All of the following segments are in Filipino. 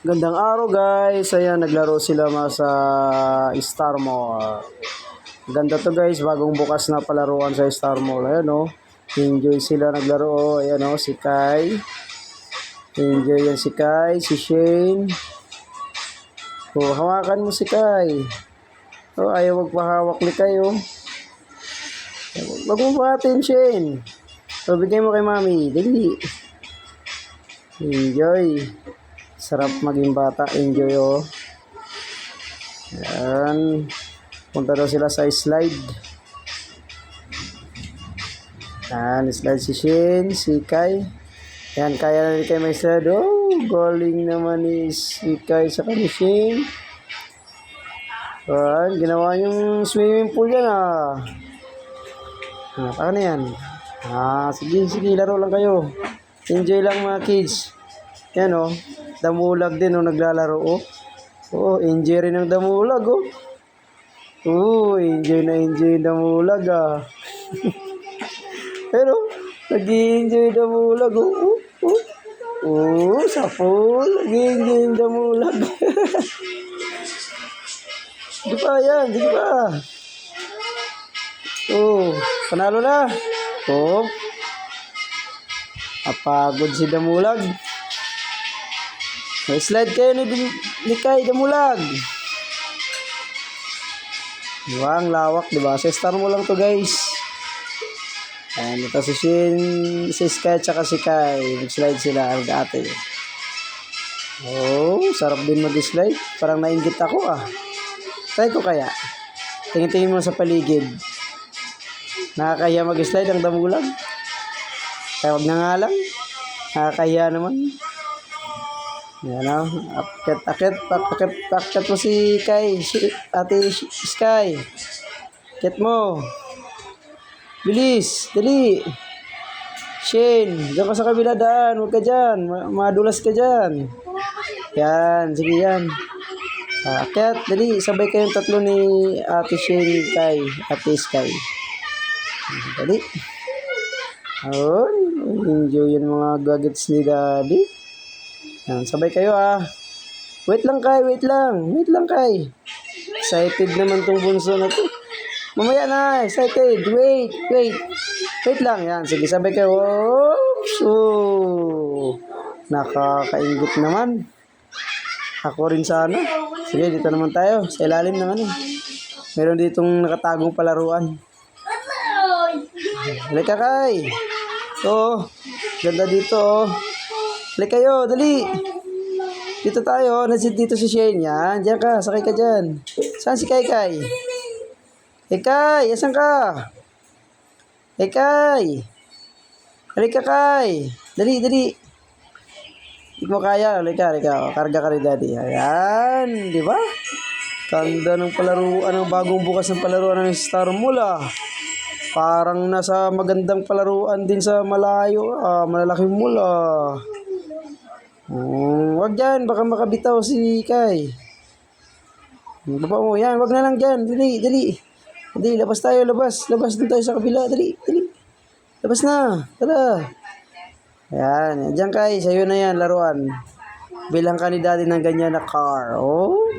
Gandang araw guys. Ayan, naglaro sila sa Star Mall. Ganda to guys, bagong bukas na palaruan sa Star Mall. Ayan o. Enjoy sila naglaro. Ayan o, si Kai. Enjoy yan si Kai, si Shane. O, hawakan mo si Kai. O, ayaw magpahawak ni Kai o. Wag mo buhatin, Shane. O, bigay mo kay Mami. Dali. Enjoy. Sarap maging bata. Enjoy oh. Yan. Punta daw sila sa slide. Yan. Slide si Shin. Si Kai. Yan. Kaya na rin kayo may slide. Oh. Galing naman ni si Kai sa kanishin. Yan. Ginawa yung swimming pool yan ah. Ano na yan? Sige. Laro lang kayo. Enjoy lang mga kids. Yan oh. Damulag din naglalaro oh. Oh, enjoy rin ng damulag oh. Oh, enjoy damulag ah. Pero nag-i-enjoy damulag oh. Oh, sa pool, nag-i-enjoy damulag. Di pa. Oh, panalo na. Oh. Apagod si damulag. May slide kayo ni Kai Damulag. Diba? Ang lawak, diba? Sa Star mo lang to guys. Ayan, ito si Shin, si Sky, tsaka si Kai. Mag-slide sila ang dati. Oh, sarap din mag-slide. Parang nainggit ako ah. Try ko kaya. Tingin-tingin mo sa paligid. Nakakahiya mag-slide ang Damulag. Kaya wag na nga lang. Nakakahiya naman. Yan o. Akit mo si Kai. Ate Sky. Akit mo. Bilis. Dali. Shane. Diyan ka sa kabila daan. Huwag ka dyan. Madulas ka dyan. Yan. Sige yan. Akit. Dali. Sabay kayong tatlo ni Ate Shane Kai. Ate Sky. Dali. Ayun. Enjoy yung mga gadgets ni Daddy. Yan, sabay kayo ah. Wait lang Kai. Excited naman tong bunso na to. Mamaya na, excited. Wait lang. Yan, sige sabay kayo. Oh, nakakaingit naman. Ako rin sana. Sige, dito naman tayo. Sa ilalim ng ano. Meron ditong nakatagong palaruan. Halika Kai. Oh, ganda dito oh. Halika kayo, dali. Dito tayo. Dito si Shane. Yan. Diyan ka. Sakay ka dyan. Saan si Kai? Hey Kai, asan ka? Hey Kai. Halika Kai. Dali. Hindi mo kaya. Halika. Karga ka rin daddy. Ayan. Di ba? Ganda ng palaruan. Ang bagong bukas ng palaruan ng Star Mall. Parang nasa magandang palaruan din sa malayo. Malalaking mall. Wag dyan, baka makabitaw si Kai. Baba mo, yan, wag na lang dyan. Dali, labas tayo. Labas din tayo sa kabila. Dali. Labas na, tara. Yan, dyan Kai, sa'yo na yan, laruan. Bilang ka ni Daddy ng ganyan na car. Oh.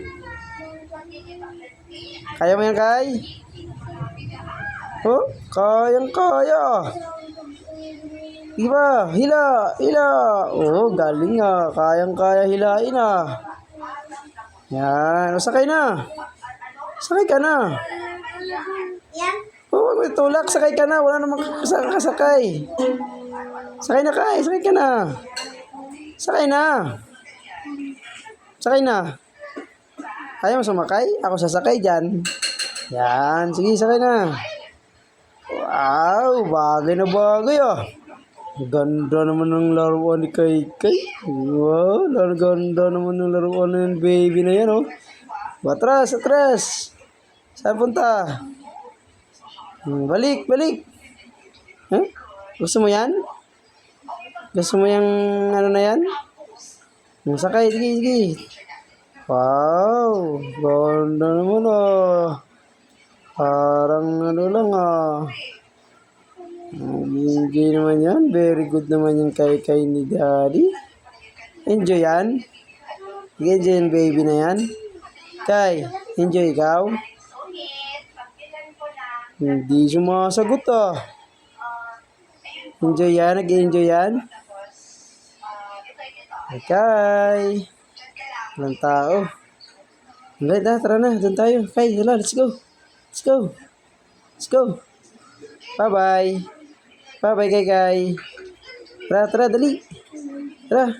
Kaya mo yan, Kai? Oh, kayang-kaya. Diba? Hila. Oh, galing ah. Kayang-kaya hilain ah. Yan. O, sakay na. Sakay ka na. Oh, may tulak. Sakay ka na. Wala namang kasakay. Sakay na Kai. Sakay ka na. Sakay na. Kaya mo sumakay? Ako sasakay dyan. Yan. Sige, sakay na. Wow. Bagay na bagay ah. Ganda naman ng laruan ni Kai. Wow, ganda naman ng laruan ng baby na yan, oh. Atras. Saan punta? Balik. Huh? Gusto mo yan? Gusto mo yung ano na yan? Sakay, sige. Wow, ganda naman, ah. Parang ano lang, ah. Enjoy naman yan. Very good naman yung kay ni Daddy. Enjoy yan. Nag-enjoy yung baby na yan. Kay, enjoy ikaw? Hindi sumasagot ah. Enjoy yan? Nag-enjoy yan? Kay, walang tao. Alright na, tara na. Doon tayo. Kay, hala, let's go. Let's go. Let's go. Bye-bye. Bye-bye, Kay. Tara, tara, dali. Tara.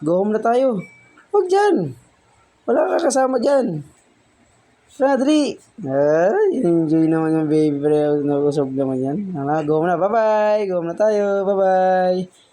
Go home na tayo. Huwag dyan. Wala ka kasama dyan. Tara, dali. Ay, enjoy naman yung baby. Pero nag-usog naman yan. Go home na. Bye-bye. Go home na tayo. Bye-bye.